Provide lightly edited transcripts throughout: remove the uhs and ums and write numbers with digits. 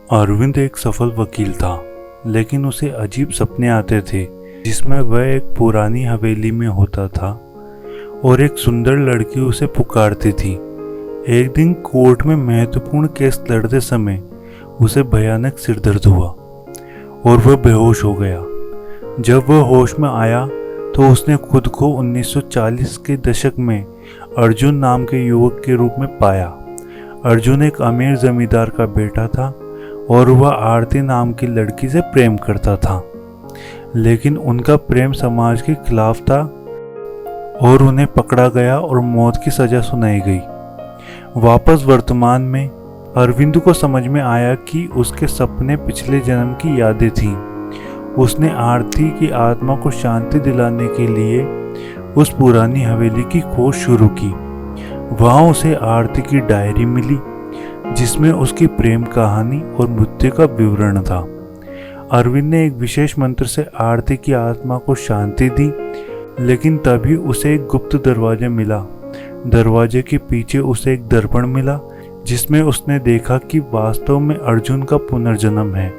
अरविंद एक सफल वकील था, लेकिन उसे अजीब सपने आते थे जिसमें वह एक पुरानी हवेली में होता था और एक सुंदर लड़की उसे पुकारती थी। एक दिन कोर्ट में महत्वपूर्ण केस लड़ते समय उसे भयानक सिरदर्द हुआ और वह बेहोश हो गया। जब वह होश में आया तो उसने खुद को 1940 के दशक में अर्जुन नाम के युवक के रूप में पाया। अर्जुन एक अमीर जमींदार का बेटा था और वह आरती नाम की लड़की से प्रेम करता था, लेकिन उनका प्रेम समाज के खिलाफ था और उन्हें पकड़ा गया और मौत की सजा सुनाई गई। वापस वर्तमान में अरविंद को समझ में आया कि उसके सपने पिछले जन्म की यादें थीं। उसने आरती की आत्मा को शांति दिलाने के लिए उस पुरानी हवेली की खोज शुरू की। वहां उसे आरती की डायरी मिली जिसमें उसकी प्रेम कहानी और मृत्यु का विवरण था। अरविंद ने एक विशेष मंत्र से आरती की आत्मा को शांति दी, लेकिन तभी उसे एक गुप्त दरवाजा मिला। दरवाजे के पीछे उसे एक दर्पण मिला जिसमें उसने देखा कि वास्तव में अर्जुन का पुनर्जन्म है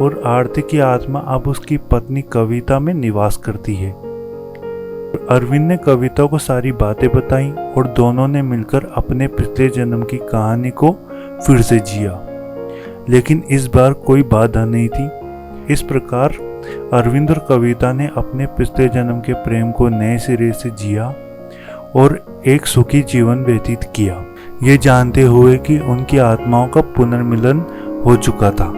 और आरती की आत्मा अब उसकी पत्नी कविता में निवास करती है। अरविंद ने कविता को सारी बातें बताई और दोनों ने मिलकर अपने पिछले जन्म की कहानी को फिर से जिया, लेकिन इस बार कोई बाधा नहीं थी। इस प्रकार अरविंद और कविता ने अपने पिछले जन्म के प्रेम को नए सिरे से जिया और एक सुखी जीवन व्यतीत किया, ये जानते हुए कि उनकी आत्माओं का पुनर्मिलन हो चुका था।